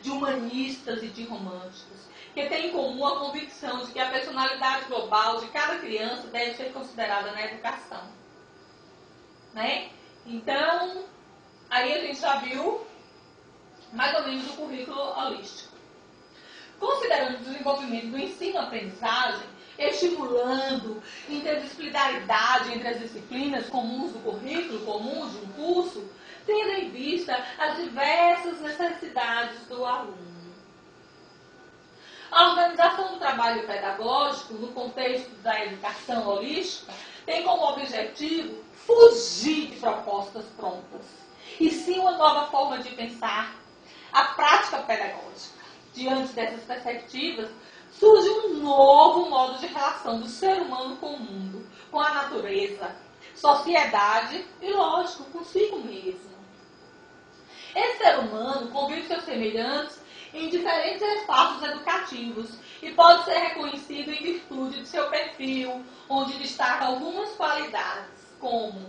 de humanistas e de românticos, que têm em comum a convicção de que a personalidade global de cada criança deve ser considerada na educação. Né? Então, aí a gente já viu mais ou menos o currículo holístico. Considerando o desenvolvimento do ensino-aprendizagem, estimulando interdisciplinaridade entre as disciplinas comuns do currículo, comuns de um curso, tendo em vista as diversas necessidades do aluno. A organização do trabalho pedagógico, no contexto da educação holística, tem como objetivo fugir de propostas prontas, e sim uma nova forma de pensar a prática pedagógica. Diante dessas perspectivas, surge um novo modo de relação do ser humano com o mundo, com a natureza, sociedade e, lógico, consigo mesmo. Esse ser humano convive com seus semelhantes em diferentes espaços educativos e pode ser reconhecido em virtude de seu perfil, onde destaca algumas qualidades, como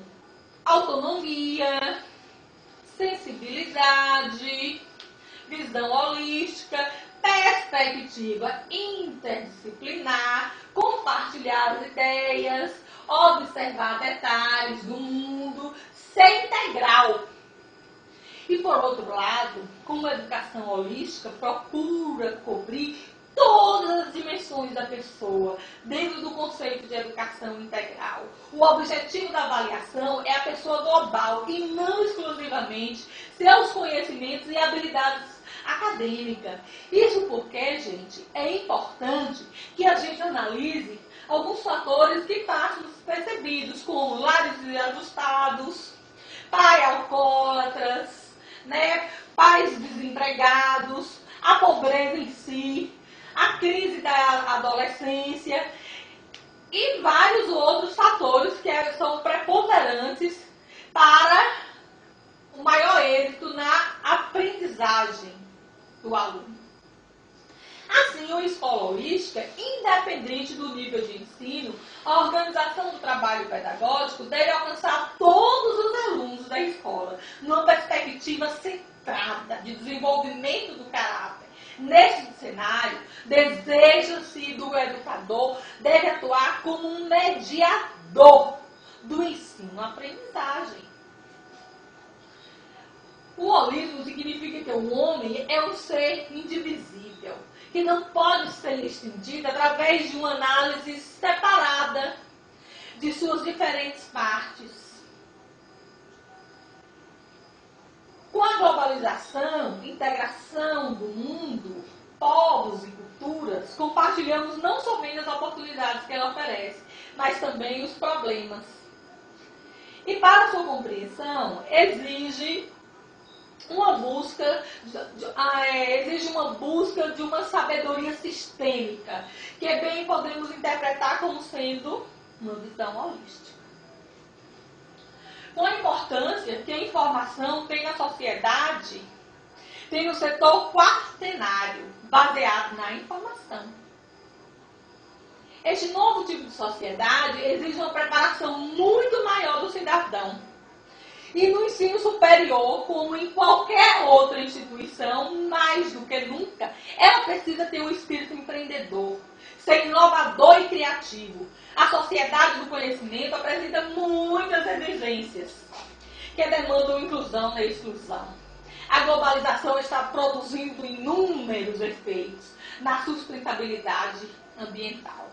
autonomia, sensibilidade, visão holística, perspectiva interdisciplinar, compartilhar as ideias, observar detalhes do mundo, ser integral. E, por outro lado, como a educação holística procura cobrir todas as dimensões da pessoa, dentro do conceito de educação integral. O objetivo da avaliação é a pessoa global e não exclusivamente seus conhecimentos e habilidades acadêmicas. Isso porque, gente, é importante que a gente analise alguns fatores que passam despercebidos, como lares desajustados, pais alcoólatras, né, pais desempregados, a pobreza em si, a crise da adolescência e vários outros fatores que são preponderantes para o maior êxito na aprendizagem do aluno. Assim, a escola holística, independente do nível de ensino, a organização do trabalho pedagógico deve alcançar todos os alunos da escola, numa perspectiva centrada de desenvolvimento do caráter. Nesse cenário, deseja-se do educador deve atuar como um mediador do ensino-aprendizagem. O holismo significa que o homem é um ser indivisível, que não pode ser extinguido através de uma análise separada de suas diferentes partes. Com a globalização, integração do mundo, povos e culturas, compartilhamos não somente as oportunidades que ela oferece, mas também os problemas. E para sua compreensão, exige uma busca de uma sabedoria sistêmica, que bem podemos interpretar como sendo uma visão holística. Com a importância que a informação tem na sociedade, tem no setor quaternário, baseado na informação. Este novo tipo de sociedade exige uma preparação muito maior do cidadão. E no ensino superior, como em qualquer outra instituição, mais do que nunca, ela precisa ter um espírito empreendedor, ser inovador e criativo. A sociedade do conhecimento apresenta muitas exigências que demandam inclusão na exclusão. A globalização está produzindo inúmeros efeitos na sustentabilidade ambiental.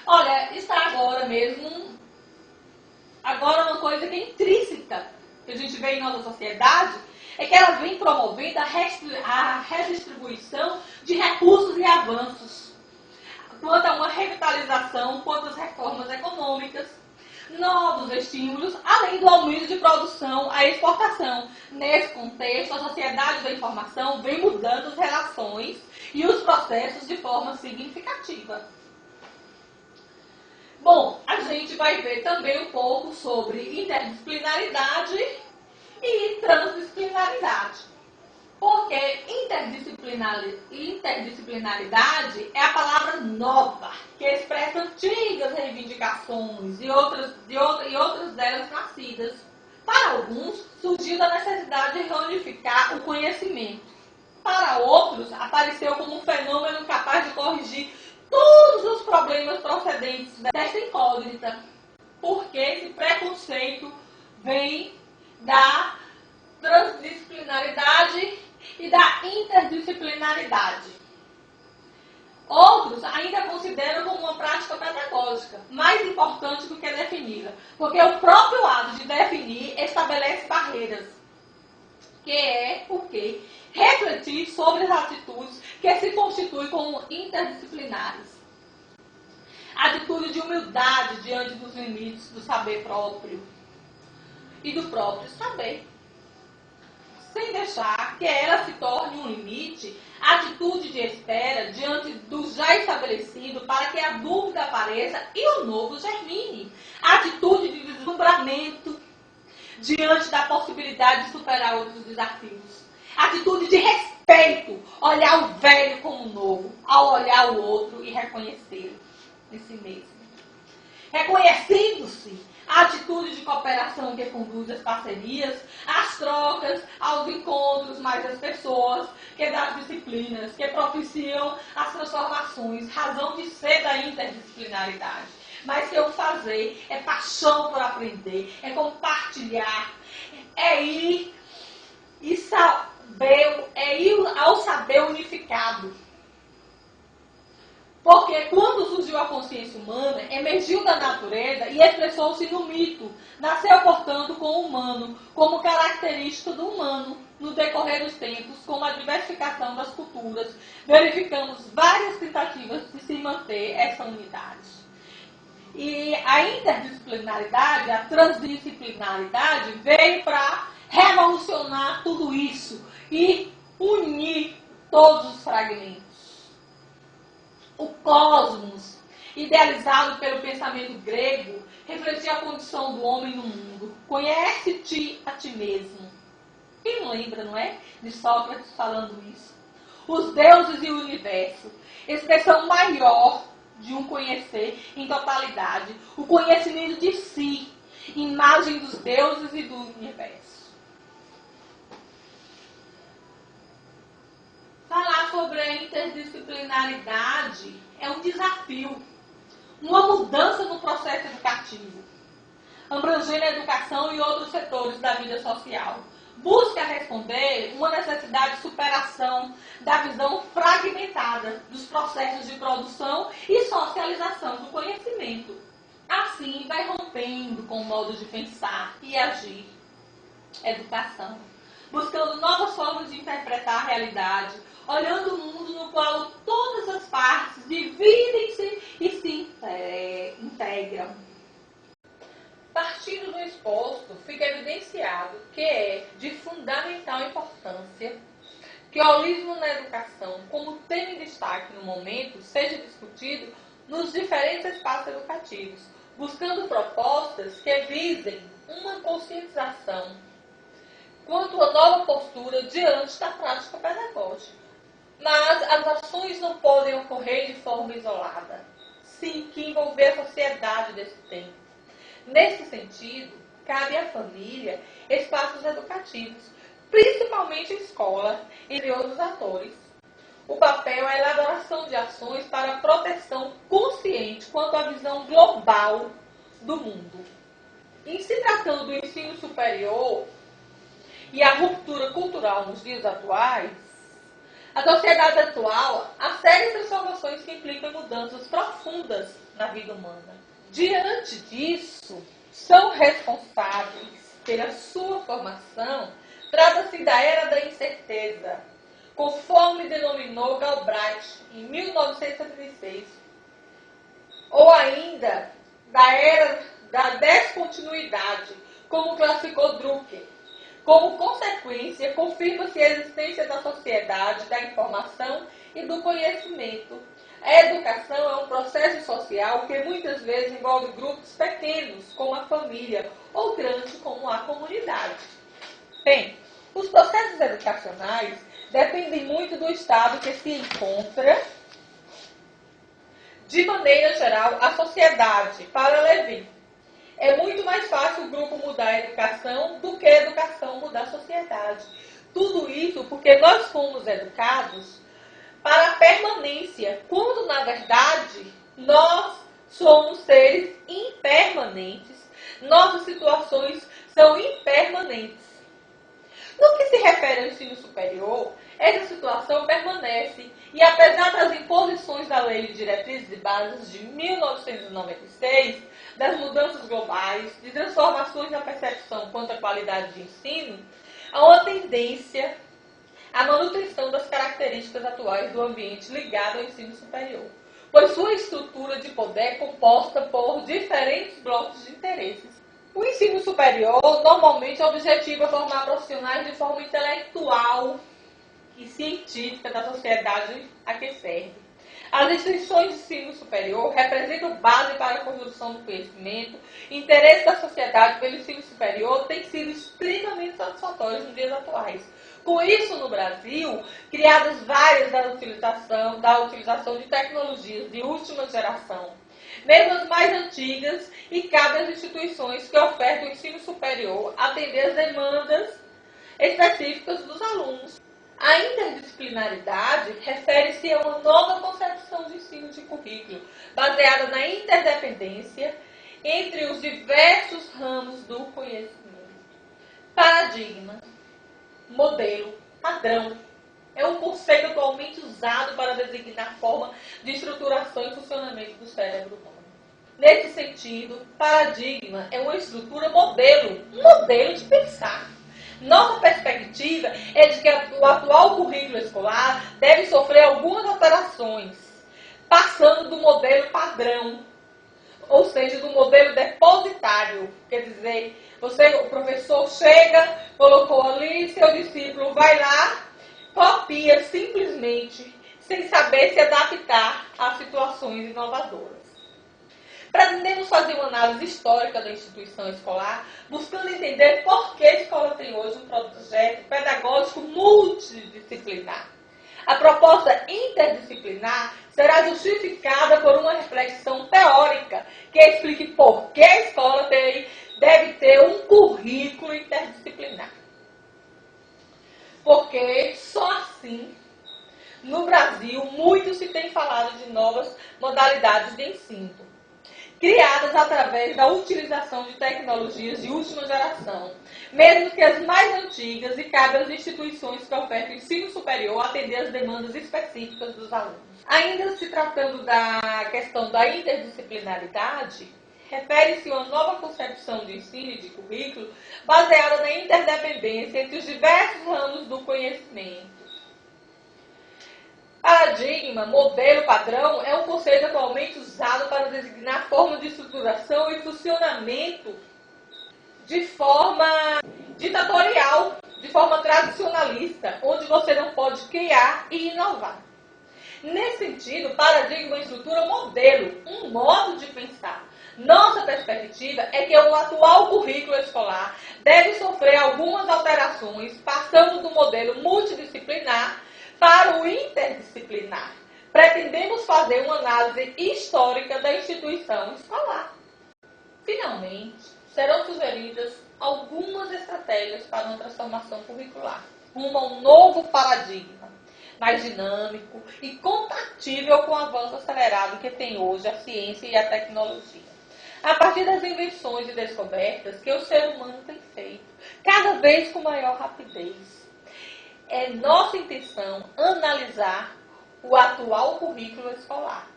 Olha, está agora mesmo... Agora, uma coisa que é intrínseca, que a gente vê em nossa sociedade, é que ela vem promovendo a redistribuição de recursos e avanços, quanto a uma revitalização, quanto às reformas econômicas, novos estímulos, além do aumento de produção, a exportação. Nesse contexto, a sociedade da informação vem mudando as relações e os processos de forma significativa. Bom, a gente vai ver também um pouco sobre interdisciplinaridade e transdisciplinaridade. Porque interdisciplinaridade é a palavra nova, que expressa antigas reivindicações e outras delas nascidas. Para alguns, surgiu da necessidade de reunificar o conhecimento. para outros, apareceu como um fenômeno capaz de corrigir todos os problemas procedentes desta incógnita. Porque esse preconceito vem da transdisciplinaridade e da interdisciplinaridade. Outros ainda consideram como uma prática pedagógica, mais importante do que defini-la, porque o próprio ato de definir estabelece barreiras, que é o quê? Refletir sobre as atitudes que se constituem como interdisciplinares. Atitude de humildade diante dos limites do saber próprio e do próprio saber, sem deixar que ela se torne um limite. Atitude de espera diante do já estabelecido para que a dúvida apareça e o novo germine. Atitude de deslumbramento diante da possibilidade de superar outros desafios. Atitude de respeito, olhar o velho como novo, ao olhar o outro e reconhecê-lo em si mesmo. Reconhecendo-se, a atitude de cooperação que conduz às parcerias, às trocas, aos encontros mais das pessoas, que das disciplinas, que propiciam as transformações, razão de ser da interdisciplinaridade. Mas que o fazer é paixão por aprender, é compartilhar, é ir e saber, é ir ao saber unificado. Porque quando surgiu a consciência humana, emergiu da natureza e expressou-se no mito. Nasceu, portanto, com o humano, como característica do humano. No decorrer dos tempos, com a diversificação das culturas, verificamos várias tentativas de se manter essa unidade. E a interdisciplinaridade, a transdisciplinaridade, veio para revolucionar tudo isso e unir todos os fragmentos. O cosmos, idealizado pelo pensamento grego, refletia a condição do homem no mundo. Conhece-te a ti mesmo. Quem não lembra, não é? De Sócrates falando isso. Os deuses e o universo, expressão maior de um conhecer em totalidade. O conhecimento de si, imagem dos deuses e do universo. Falar sobre a interdisciplinaridade é um desafio, uma mudança no processo educativo, abrangendo a educação e outros setores da vida social. Busca responder uma necessidade de superação da visão fragmentada dos processos de produção e socialização do conhecimento. Assim, vai rompendo com o modo de pensar e agir. Educação. Buscando novas formas de interpretar a realidade, olhando o mundo no qual todas as partes dividem-se e se integram. Partindo do exposto, fica evidenciado que é de fundamental importância que o holismo na educação, como tema em destaque no momento, seja discutido nos diferentes espaços educativos, buscando propostas que visem uma conscientização quanto a nova postura diante da prática pedagógica. Mas as ações não podem ocorrer de forma isolada, sim que envolver a sociedade desse tempo. Nesse sentido, cabe à família espaços educativos, principalmente escola, entre outros atores. O papel é a elaboração de ações para a proteção consciente quanto à visão global do mundo. Em se tratando do ensino superior e a ruptura cultural nos dias atuais, a sociedade atual há sérias transformações que implicam mudanças profundas na vida humana. Diante disso, são responsáveis pela sua formação, trata-se da era da incerteza, conforme denominou Galbraith em 1976, ou ainda da era da descontinuidade, como classificou Drucker. Como consequência, confirma-se a existência da sociedade, da informação e do conhecimento. A educação é um processo social que muitas vezes envolve grupos pequenos, como a família, ou grandes, como a comunidade. Bem, os processos educacionais dependem muito do estado que se encontra, de maneira geral, a sociedade. Para Levin, é muito mais fácil o grupo mudar a educação do que a educação mudar a sociedade. Tudo isso porque nós fomos educados para a permanência, quando na verdade nós somos seres impermanentes, nossas situações são impermanentes. No que se refere ao ensino superior, essa situação permanece e apesar das imposições da Lei de Diretrizes e Bases de 1996, das mudanças globais, de transformações na percepção quanto à qualidade de ensino, há uma tendência à manutenção das características atuais do ambiente ligado ao ensino superior, pois sua estrutura de poder é composta por diferentes blocos de interesses. O ensino superior normalmente objetiva formar profissionais de forma intelectual e científica da sociedade a que serve. As instituições de ensino superior representam base para a construção do conhecimento. O interesse da sociedade pelo ensino superior tem sido extremamente satisfatório nos dias atuais. Com isso, no Brasil, criadas várias da utilização de tecnologias de última geração, mesmo as mais antigas, e cabe às instituições que ofertam o ensino superior atender às demandas específicas dos alunos. A interdisciplinaridade refere-se a uma nova concepção de ensino de currículo, baseada na interdependência entre os diversos ramos do conhecimento. Paradigma, modelo, padrão, é um conceito atualmente usado para designar a forma de estruturação e funcionamento do cérebro humano. Nesse sentido, paradigma é uma estrutura modelo, um modelo de pensar. Nossa perspectiva é de que o atual currículo escolar deve sofrer algumas alterações, passando do modelo padrão, ou seja, do modelo depositário. Quer dizer, o professor chega, colocou ali, seu discípulo vai lá, copia simplesmente, sem saber se adaptar a situações inovadoras. Pretendemos fazer uma análise histórica da instituição escolar, buscando entender por que a escola tem hoje um projeto pedagógico multidisciplinar. A proposta interdisciplinar será justificada por uma reflexão teórica que explique por que a escola deve ter um currículo interdisciplinar. Porque só assim, no Brasil, muito se tem falado de novas modalidades de ensino, criadas através da utilização de tecnologias de última geração, mesmo que as mais antigas, e cabe às instituições que ofertam ensino superior atender às demandas específicas dos alunos. Ainda se tratando da questão da interdisciplinaridade, refere-se a uma nova concepção de ensino e de currículo baseada na interdependência entre os diversos ramos do conhecimento. Paradigma, modelo, padrão é um conceito atualmente usado para designar forma de estruturação e funcionamento de forma ditatorial, de forma tradicionalista, onde você não pode criar e inovar. Nesse sentido, paradigma é uma estrutura modelo, um modo de pensar. Nossa perspectiva é que o atual currículo escolar deve sofrer algumas alterações, passando do modelo multidisciplinar para o interdisciplinar. Pretendemos fazer uma análise histórica da instituição escolar. Finalmente, serão sugeridas algumas estratégias para uma transformação curricular, rumo a um novo paradigma, mais dinâmico e compatível com o avanço acelerado que tem hoje a ciência e a tecnologia. A partir das invenções e descobertas que o ser humano tem feito, cada vez com maior rapidez. É nossa intenção analisar o atual currículo escolar,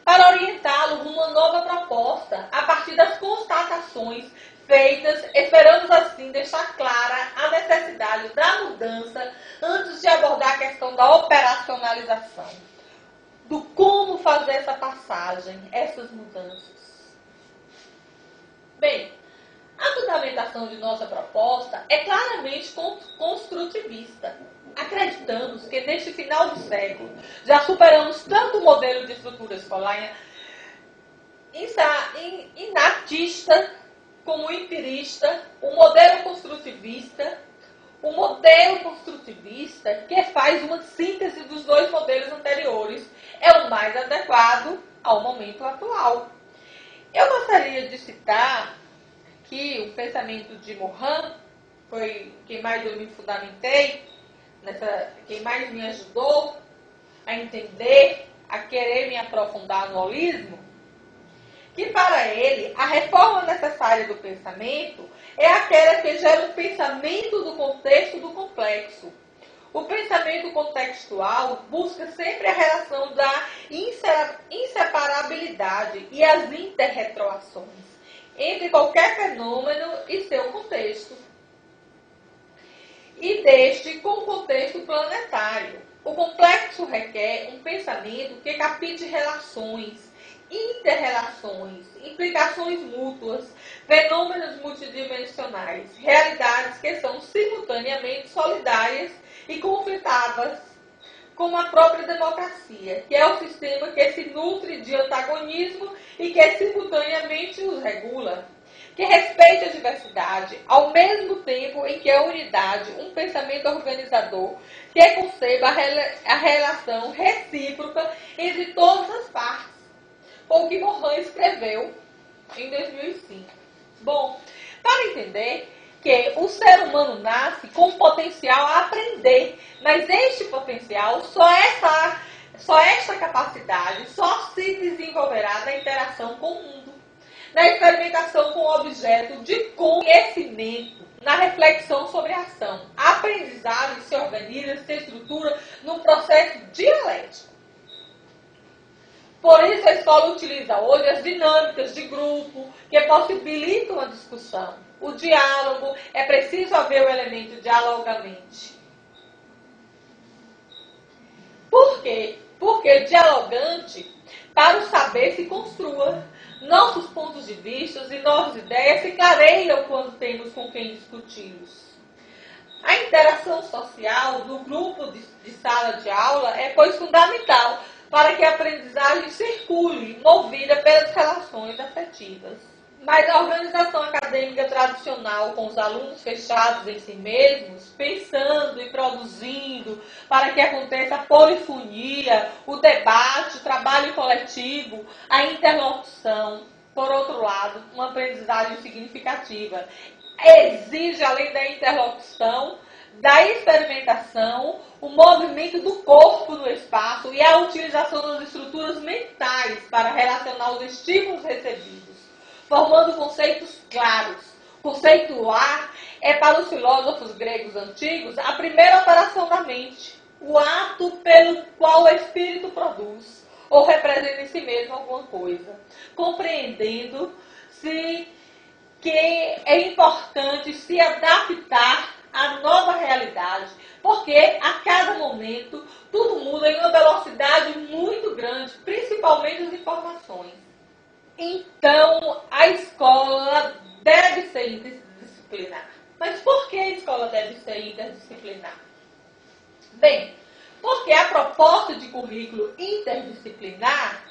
para orientá-lo rumo a uma nova proposta, a partir das constatações feitas, esperamos assim deixar clara a necessidade da mudança antes de abordar a questão da operacionalização, do como fazer essa passagem, essas mudanças. Bem, a fundamentação de nossa proposta é claramente construtivista. Acreditamos que neste final do século já superamos tanto o modelo de estrutura escolar inatista como empirista, o modelo construtivista que faz uma síntese dos dois modelos anteriores é o mais adequado ao momento atual. Eu gostaria de citar aqui o pensamento de Morin, foi quem mais eu me fundamentei, quem mais me ajudou a entender, a querer me aprofundar no holismo, que para ele a reforma necessária do pensamento é aquela que gera um pensamento do contexto do complexo. O pensamento contextual busca sempre a relação da inseparabilidade e as interretroações entre qualquer fenômeno e seu contexto, e deste com o contexto planetário. O complexo requer um pensamento que capte relações, interrelações, implicações mútuas, fenômenos multidimensionais, realidades que são simultaneamente solidárias e conflitadas, como a própria democracia, que é o sistema que se nutre de antagonismo e que simultaneamente os regula, que respeite a diversidade, ao mesmo tempo em que a unidade, um pensamento organizador, que conceba a relação recíproca entre todas as partes. Foi o que Morin escreveu em 2005. Bom, para entender que o ser humano nasce com potencial a aprender, mas este potencial, só esta capacidade, só se desenvolverá na interação com o mundo, na experimentação com o objeto de conhecimento, na reflexão sobre a ação. A aprendizagem se organiza, se estrutura num processo dialético. Por isso a escola utiliza hoje as dinâmicas de grupo que possibilitam a discussão. O diálogo, é preciso haver o elemento dialogamente. Por quê? Porque dialogante, para o saber se construa. Nossos pontos de vista e nossas ideias se clareiam quando temos com quem discuti-los. A interação social do grupo de sala de aula é, pois, fundamental para que a aprendizagem circule, movida pelas relações afetivas. Mas a organização acadêmica tradicional, com os alunos fechados em si mesmos, pensando e produzindo para que aconteça a polifonia, o debate, o trabalho coletivo, a interlocução, por outro lado, uma aprendizagem significativa, exige, além da interlocução, da experimentação, o movimento do corpo no espaço e a utilização das estruturas mentais para relacionar os estímulos recebidos, formando conceitos claros. Conceituar é, para os filósofos gregos antigos, a primeira operação da mente, o ato pelo qual o espírito produz ou representa em si mesmo alguma coisa, compreendendo-se que é importante se adaptar à nova realidade, porque a cada momento tudo muda em uma velocidade muito grande, principalmente as informações. Então, a escola deve ser interdisciplinar. Mas por que a escola deve ser interdisciplinar? Bem, porque a proposta de currículo interdisciplinar